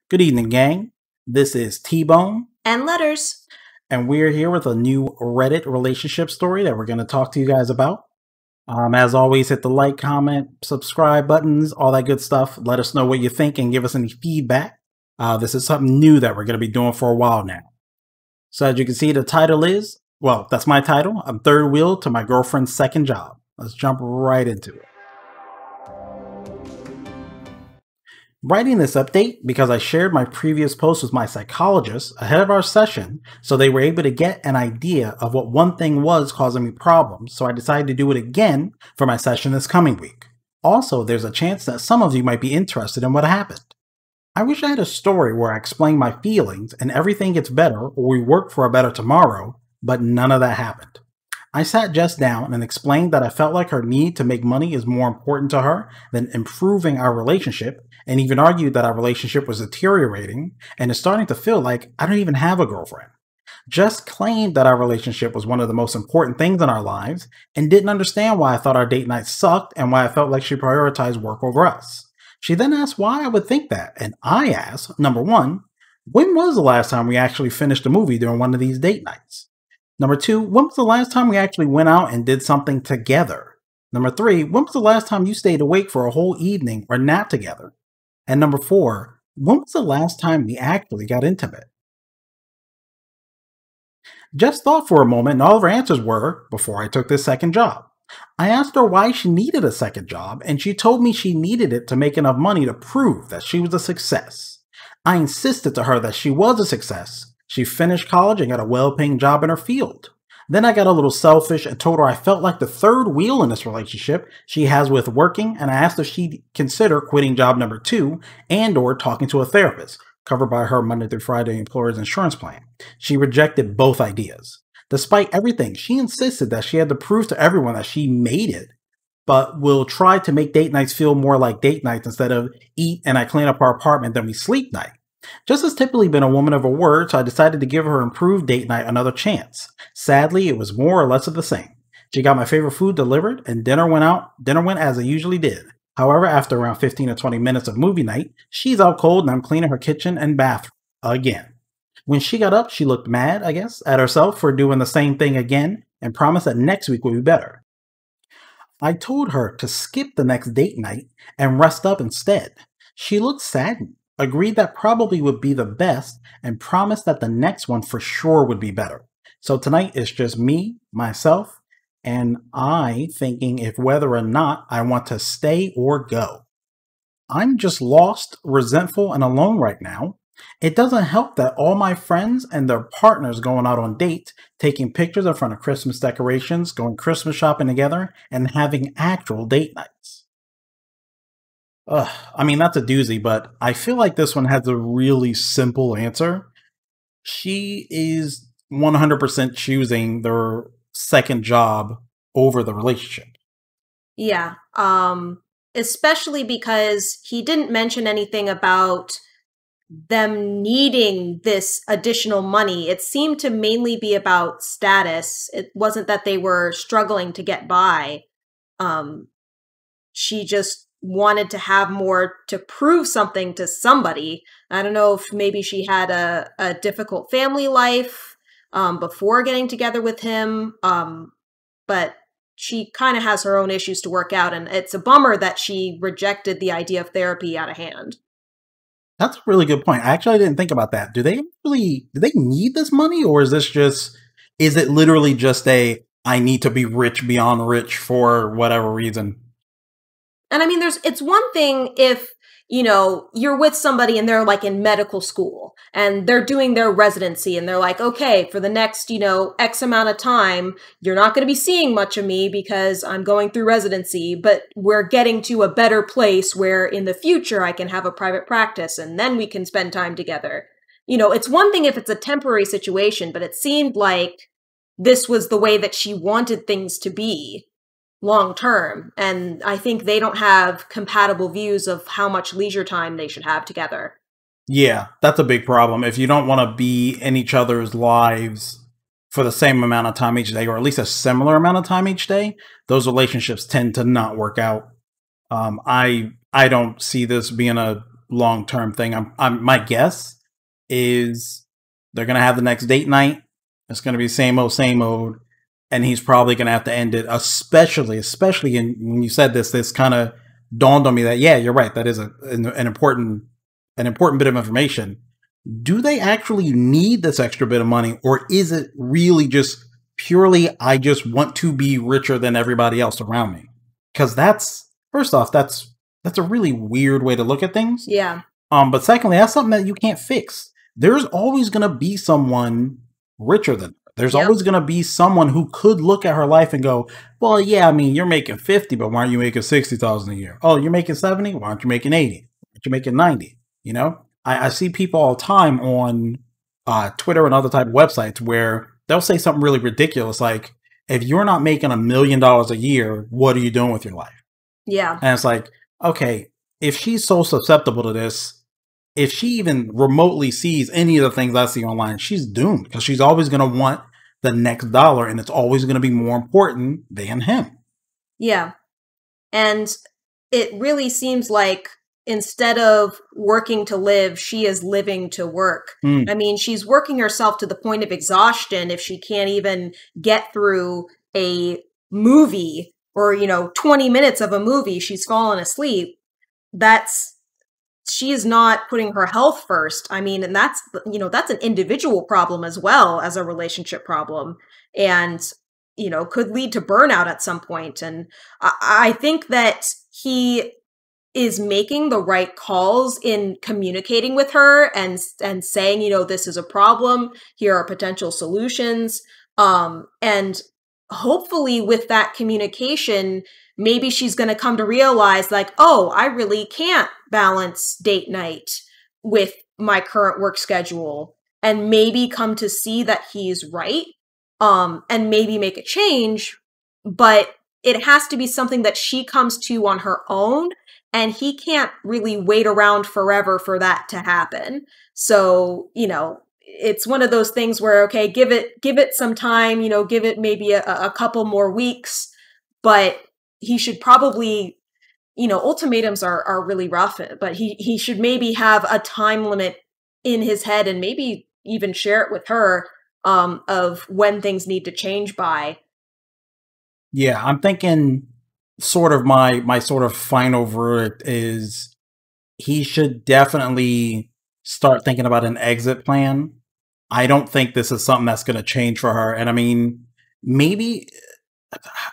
Good evening, gang. This is T-Bone. And Letters. And we're here with a new Reddit relationship story that we're going to talk to you guys about. As always, hit the like, comment, subscribe buttons, all that good stuff. Let us know what you think and give us any feedback. This is something new that we're going to be doing for a while now. So as you can see, the title is, well, that's my title. I'm third wheel to my girlfriend's second job. Let's jump right into it. Writing this update because I shared my previous post with my psychologist ahead of our session, so they were able to get an idea of what one thing was causing me problems, so I decided to do it again for my session this coming week. Also, there's a chance that some of you might be interested in what happened. I wish I had a story where I explain my feelings and everything gets better or we work for a better tomorrow, but none of that happened. I sat Jess down and explained that I felt like her need to make money is more important to her than improving our relationship, and even argued that our relationship was deteriorating and is starting to feel like I don't even have a girlfriend. Jess claimed that our relationship was one of the most important things in our lives and didn't understand why I thought our date night sucked and why I felt like she prioritized work over us. She then asked why I would think that, and I asked, number one, when was the last time we actually finished a movie during one of these date nights? Number two, when was the last time we actually went out and did something together? Number three, when was the last time you stayed awake for a whole evening or napped together? And number four, when was the last time we actually got intimate? Jess thought for a moment and all of her answers were, before I took this second job. I asked her why she needed a second job, and she told me she needed it to make enough money to prove that she was a success. I insisted to her that she was a success. She finished college and got a well-paying job in her field. Then I got a little selfish and told her I felt like the third wheel in this relationship she has with working, and I asked if she'd consider quitting job number 2 and or talking to a therapist, covered by her Monday through Friday employer's insurance plan. She rejected both ideas. Despite everything, she insisted that she had to prove to everyone that she made it, but will try to make date nights feel more like date nights instead of eat and I clean up our apartment then we sleep night. Jess has typically been a woman of her word, so I decided to give her improved date night another chance. Sadly, it was more or less of the same. She got my favorite food delivered, and dinner went as it usually did. However, after around 15 or 20 minutes of movie night, she's out cold and I'm cleaning her kitchen and bathroom again. When she got up, she looked mad, I guess, at herself for doing the same thing again and promised that next week would be better. I told her to skip the next date night and rest up instead. She looked saddened, agreed that probably would be the best, and promised that the next one for sure would be better. So tonight it's just me, myself, and I thinking if whether or not I want to stay or go. I'm just lost, resentful, and alone right now. It doesn't help that all my friends and their partners going out on dates, taking pictures in front of Christmas decorations, going Christmas shopping together, and having actual date nights. I mean, that's a doozy, but I feel like this one has a really simple answer. She is 100% choosing their second job over the relationship. Yeah, especially because he didn't mention anything about them needing this additional money. It seemed to mainly be about status. It wasn't that they were struggling to get by. She just wanted to have more to prove something to somebody. I don't know if maybe she had a difficult family life before getting together with him, but she kind of has her own issues to work out, and it's a bummer that she rejected the idea of therapy out of hand. That's a really good point. I actually didn't think about that. Do they need this money, or is it literally just I need to be rich beyond rich for whatever reason? And I mean, it's one thing if, you're with somebody and they're like in medical school and they're doing their residency and they're like, okay, for the next, X amount of time, you're not going to be seeing much of me because I'm going through residency, but we're getting to a better place where in the future I can have a private practice and then we can spend time together. It's one thing if it's a temporary situation, but it seemed like this was the way that she wanted things to be long term, and I think they don't have compatible views of how much leisure time they should have together. Yeah, that's a big problem. If you don't want to be in each other's lives for the same amount of time each day, or at least a similar amount of time each day, those relationships tend to not work out. I don't see this being a long-term thing. My guess is they're gonna have the next date night. It's gonna be same old, and he's probably gonna have to end it. Especially when you said this kind of dawned on me that yeah, you're right. That is an important bit of information. Do they actually need this extra bit of money, or is it really just purely I just want to be richer than everybody else around me? Because that's first off, that's a really weird way to look at things. Yeah. But secondly, that's something that you can't fix. There's always gonna be someone richer than her. There's always gonna be someone who could look at her life and go, well, yeah, I mean, you're making 50, but why aren't you making 60,000 a year? Oh, you're making 70? Why aren't you making 80? Why aren't you making 90? You know? I see people all the time on Twitter and other type of websites where they'll say something really ridiculous like, if you're not making $1 million a year, what are you doing with your life? Yeah. And it's like, okay, if she's so susceptible to this, if she even remotely sees any of the things I see online, she's doomed because she's always going to want the next dollar and it's always going to be more important than him. Yeah. And it really seems like instead of working to live, she is living to work. I mean, she's working herself to the point of exhaustion if she can't even get through a movie or, 20 minutes of a movie. She's fallen asleep. She is not putting her health first. I mean, and that's an individual problem as well as a relationship problem. And, could lead to burnout at some point. And I think that he is making the right calls in communicating with her and saying, this is a problem. Here are potential solutions. And hopefully with that communication, maybe she's going to come to realize like, oh, I really can't balance date night with my current work schedule, and maybe come to see that he's right. And maybe make a change, but it has to be something that she comes to on her own. And he can't really wait around forever for that to happen. So, it's one of those things where, okay, give it some time, give it maybe a couple more weeks, but he should probably, ultimatums are really rough, but he should maybe have a time limit in his head and maybe even share it with her, of when things need to change by. Yeah, I'm thinking sort of my sort of final verdict is he should definitely start thinking about an exit plan. I don't think this is something that's going to change for her. And I mean, maybe,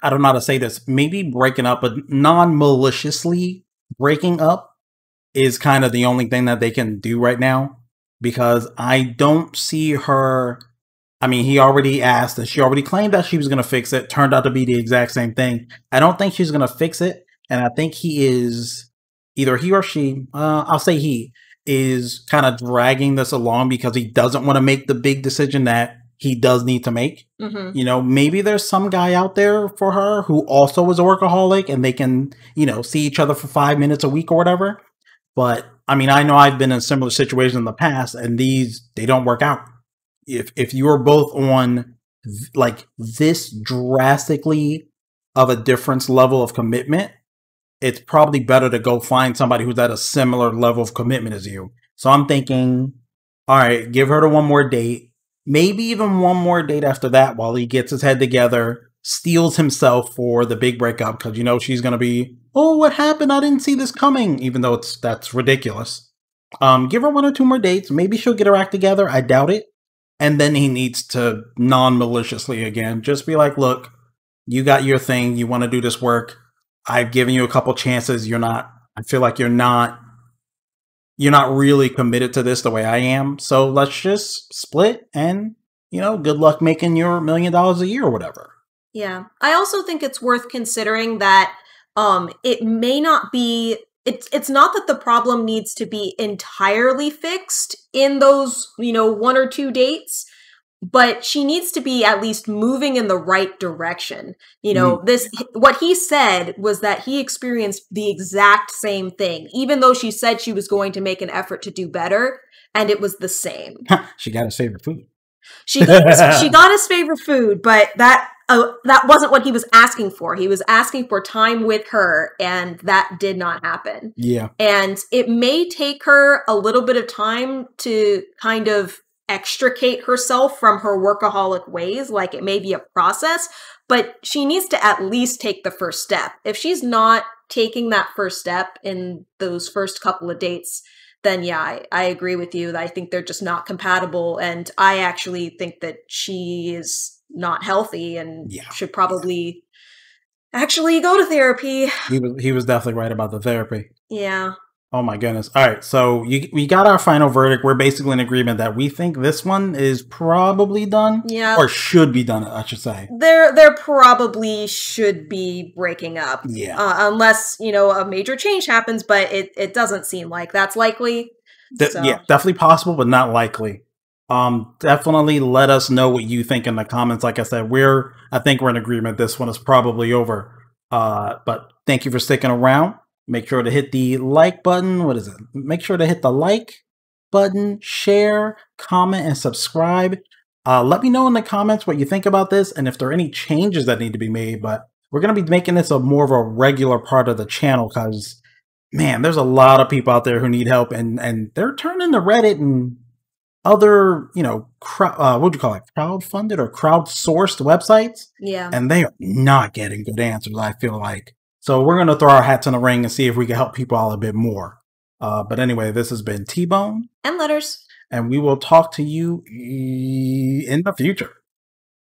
I don't know how to say this, maybe breaking up, but non-maliciously breaking up is kind of the only thing that they can do right now, because I don't see her. I mean, he already asked and she already claimed that she was going to fix it. Turned out to be the exact same thing. I don't think she's going to fix it. And I think he is, either he or she, I'll say he, is kind of dragging this along because he doesn't want to make the big decision that he does need to make. Maybe there's some guy out there for her who also is a workaholic and they can, see each other for 5 minutes a week or whatever. But I mean, I know I've been in similar situations in the past and they don't work out. If you are both on like this drastically of a difference level of commitment, it's probably better to go find somebody who's at a similar level of commitment as you. So I'm thinking, all right, give her to one more date, maybe even one more date after that while he gets his head together, steals himself for the big breakup, because she's going to be, oh, what happened? I didn't see this coming, even though that's ridiculous. Give her 1 or 2 more dates. Maybe she'll get her act together. I doubt it. And then he needs to non-maliciously again, just be like, look, you got your thing. You want to do this work. I've given you a couple chances. I feel like you're not really committed to this the way I am. So let's just split and, good luck making your $1 million a year or whatever. Yeah. I also think it's worth considering that, it may not be, it's not that the problem needs to be entirely fixed in those, 1 or 2 dates, but she needs to be at least moving in the right direction. What he said was that he experienced the exact same thing, even though she said she was going to make an effort to do better, and it was the same. She got his favorite food. She got his favorite food, but that that wasn't what he was asking for. He was asking for time with her, and that did not happen. Yeah. And it may take her a little bit of time to kind of extricate herself from her workaholic ways. Like, it may be a process, but she needs to at least take the first step. If she's not taking that first step in those first couple of dates, then yeah, I agree with you. I think they're just not compatible. And I actually think that she is not healthy and should probably actually go to therapy. He was definitely right about the therapy. Yeah. Oh my goodness. All right, so we got our final verdict. We're basically in agreement that we think this one is probably done. Yeah. Or should be done, I should say. There probably should be breaking up. Yeah. Unless, a major change happens, but it doesn't seem like that's likely. Yeah, definitely possible, but not likely. Definitely let us know what you think in the comments. Like I said, I think we're in agreement. This one is probably over. But thank you for sticking around. Make sure to hit the like button. What is it? Make sure to hit the like button, share, comment, and subscribe. Let me know in the comments what you think about this and if there are any changes that need to be made. But we're going to be making this more of a regular part of the channel because, man, there's a lot of people out there who need help, and they're turning to Reddit and other, what would you call it? Crowdfunded or crowdsourced websites. Yeah. And they are not getting good answers, I feel like. So we're going to throw our hats in the ring and see if we can help people out a bit more. But anyway, this has been T-Bone. And Letters. And we will talk to you in the future.